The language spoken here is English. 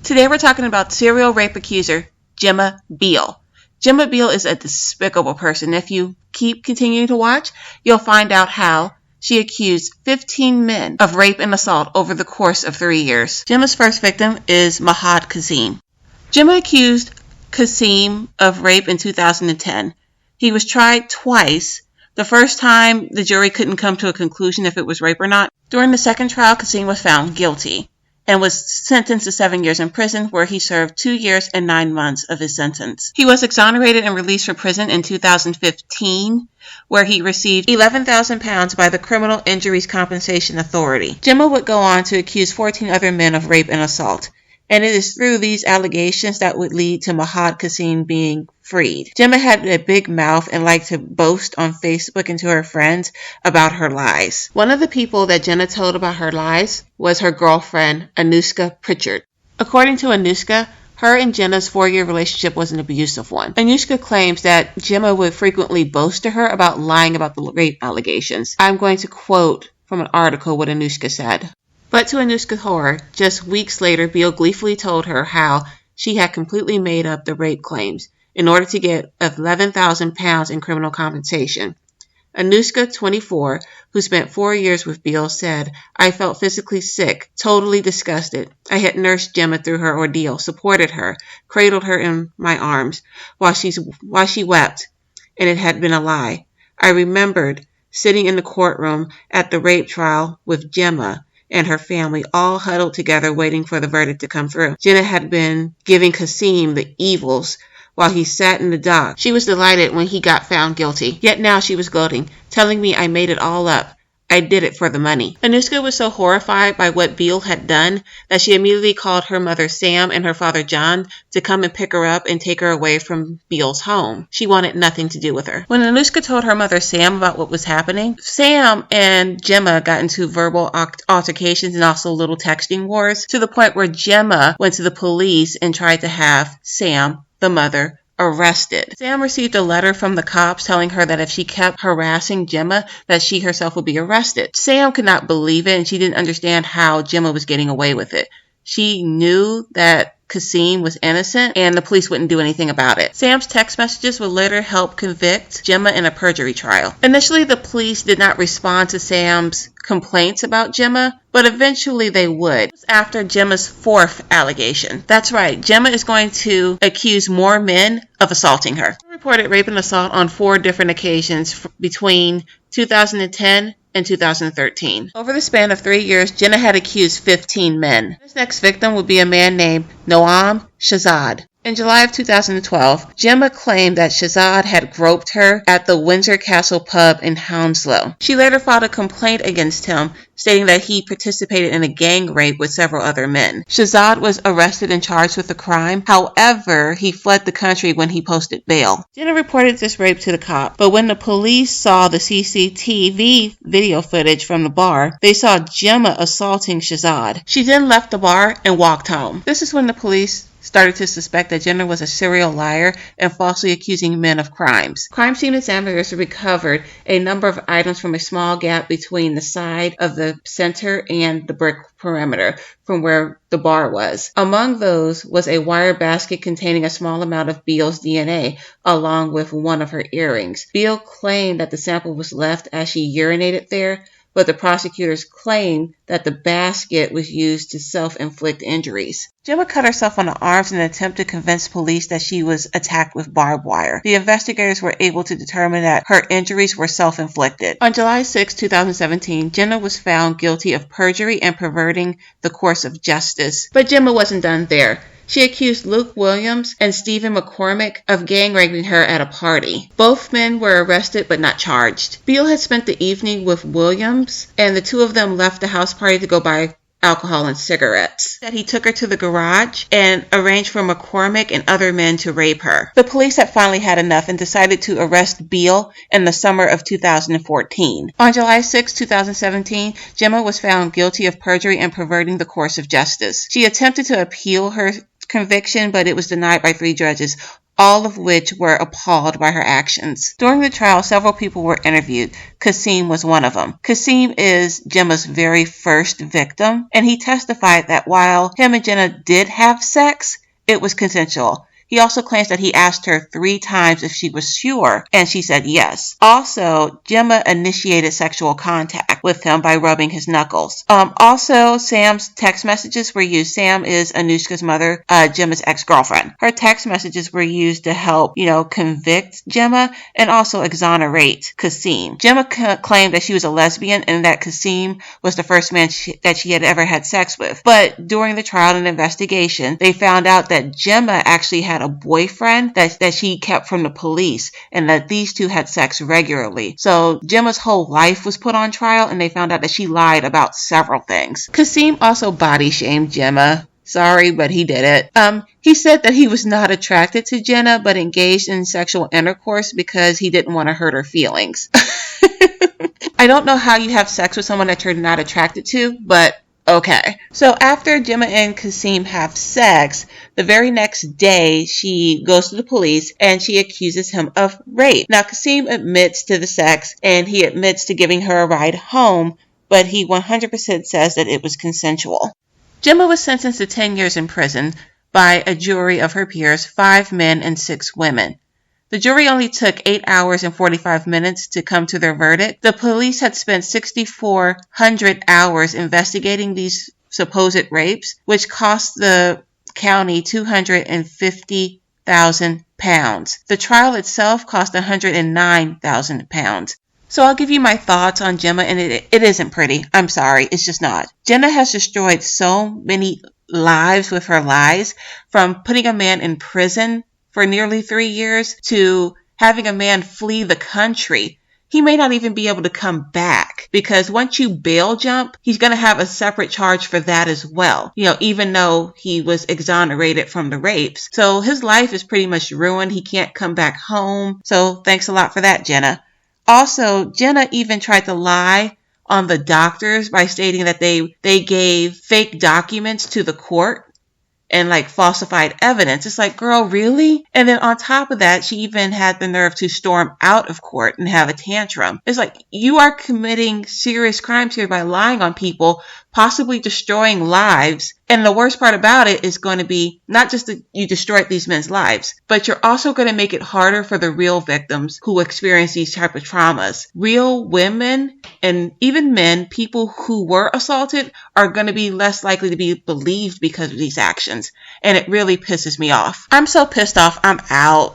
Today we're talking about serial rape accuser Gemma Beal. Gemma Beal is a despicable person. If you keep continuing to watch, you'll find out how she accused 15 men of rape and assault over the course of 3 years. Gemma's first victim is Mahad Kasim. Gemma accused Kasim of rape in 2010. He was tried twice. The first time, the jury couldn't come to a conclusion if it was rape or not. During the second trial, Kasim was found guilty and was sentenced to 7 years in prison, where he served 2 years and 9 months of his sentence. He was exonerated and released from prison in 2015, where he received £11,000 by the Criminal Injuries Compensation Authority. Gemma would go on to accuse 14 other men of rape and assault, and it is through these allegations that would lead to Mahad Kasim being freed. Gemma had a big mouth and liked to boast on Facebook and to her friends about her lies. One of the people that Gemma told about her lies was her girlfriend, Anuska Pritchard. According to Anuska, her and Gemma's 4-year relationship was an abusive one. Anuska claims that Gemma would frequently boast to her about lying about the rape allegations. I'm going to quote from an article what Anuska said. But to Anuska's horror, just weeks later, Beal gleefully told her how she had completely made up the rape claims in order to get £11,000 in criminal compensation. Anuska, 24, who spent 4 years with Beal, said, "I felt physically sick, totally disgusted. I had nursed Gemma through her ordeal, supported her, cradled her in my arms while she wept, and it had been a lie. I remembered sitting in the courtroom at the rape trial with Gemma and her family all huddled together waiting for the verdict to come through. Gemma had been giving Kasim the evils while he sat in the dock. She was delighted when he got found guilty. Yet now she was gloating, telling me I made it all up. I did it for the money." Anuska was so horrified by what Beal had done that she immediately called her mother Sam and her father John to come and pick her up and take her away from Beal's home. She wanted nothing to do with her. When Anuska told her mother Sam about what was happening, Sam and Gemma got into verbal altercations and also little texting wars, to the point where Gemma went to the police and tried to have Sam, the mother, arrested. Sam received a letter from the cops telling her that if she kept harassing Gemma, that she herself would be arrested. Sam could not believe it, and she didn't understand how Gemma was getting away with it. She knew that Kasim was innocent and the police wouldn't do anything about it. Sam's text messages would later help convict Gemma in a perjury trial. Initially, the police did not respond to Sam's complaints about Gemma, but eventually they would. After Gemma's 4th allegation. That's right, Gemma is going to accuse more men of assaulting her. She reported rape and assault on 4 different occasions between 2010 and 2013. Over the span of 3 years, Gemma had accused 15 men. This next victim would be a man named Noam Shahzad. In July of 2012, Gemma claimed that Shahzad had groped her at the Windsor Castle pub in Hounslow. She later filed a complaint against him, stating that he participated in a gang rape with several other men. Shahzad was arrested and charged with the crime. However, he fled the country when he posted bail. Gemma reported this rape to the cop, but when the police saw the CCTV video footage from the bar, they saw Gemma assaulting Shahzad. She then left the bar and walked home. This is when the police started to suspect that Gemma was a serial liar and falsely accusing men of crimes. Crime scene examiners recovered a number of items from a small gap between the side of the center and the brick perimeter from where the bar was. Among those was a wire basket containing a small amount of Beal's DNA, along with one of her earrings. Beal claimed that the sample was left as she urinated there, but the prosecutors claimed that the basket was used to self-inflict injuries. Gemma cut herself on the arms in an attempt to convince police that she was attacked with barbed wire. The investigators were able to determine that her injuries were self-inflicted. On July 6, 2017, Gemma was found guilty of perjury and perverting the course of justice. But Gemma wasn't done there. She accused Luke Williams and Stephen McCormick of gang raping her at a party. Both men were arrested but not charged. Beal had spent the evening with Williams, and the two of them left the house party to go buy alcohol and cigarettes. That he took her to the garage and arranged for McCormick and other men to rape her. The police had finally had enough and decided to arrest Beal in the summer of 2014. On July 6, 2017, Gemma was found guilty of perjury and perverting the course of justice. She attempted to appeal her conviction, but it was denied by 3 judges. all of which were appalled by her actions. During the trial, several people were interviewed. Kasim was one of them. Kasim is Gemma's very first victim, and he testified that while him and Jenna did have sex, it was consensual. He also claims that he asked her 3 times if she was sure, and she said yes. Also, Gemma initiated sexual contact with him by rubbing his knuckles. Also, Sam's text messages were used. Sam is Anushka's mother, Gemma's ex-girlfriend. Her text messages were used to help, convict Gemma and also exonerate Kasim. Gemma claimed that she was a lesbian and that Kasim was the first man that she had ever had sex with. But during the trial and investigation, they found out that Gemma actually had a boyfriend that she kept from the police, and that these two had sex regularly. So Gemma's whole life was put on trial, and they found out that she lied about several things. Kasim also body shamed Gemma. Sorry, but he did it. He said that he was not attracted to Jenna, but engaged in sexual intercourse because he didn't want to hurt her feelings. I don't know how you have sex with someone that you're not attracted to, but okay. So after Gemma and Kasim have sex, the very next day she goes to the police and she accuses him of rape. Now Kasim admits to the sex and he admits to giving her a ride home, but he 100% says that it was consensual. Gemma was sentenced to 10 years in prison by a jury of her peers, 5 men and 6 women. The jury only took 8 hours and 45 minutes to come to their verdict. The police had spent 6,400 hours investigating these supposed rapes, which cost the county £250,000. The trial itself cost £109,000. So I'll give you my thoughts on Gemma, and it isn't pretty. I'm sorry, it's just not. Jenna has destroyed so many lives with her lies, from putting a man in prison for nearly 3 years to having a man flee the country. He may not even be able to come back, because once you bail jump, he's going to have a separate charge for that as well, even though he was exonerated from the rapes. So his life is pretty much ruined. He can't come back home. So thanks a lot for that, Jenna. Also, Jenna even tried to lie on the doctors by stating that they gave fake documents to the court and falsified evidence. It's like, girl, really? And then on top of that, she even had the nerve to storm out of court and have a tantrum. It's like, you are committing serious crimes here by lying on people, possibly destroying lives. And the worst part about it is going to be not just that you destroyed these men's lives, but you're also going to make it harder for the real victims who experience these type of traumas. Real women and even men, people who were assaulted, are going to be less likely to be believed because of these actions. And it really pisses me off. I'm so pissed off. I'm out.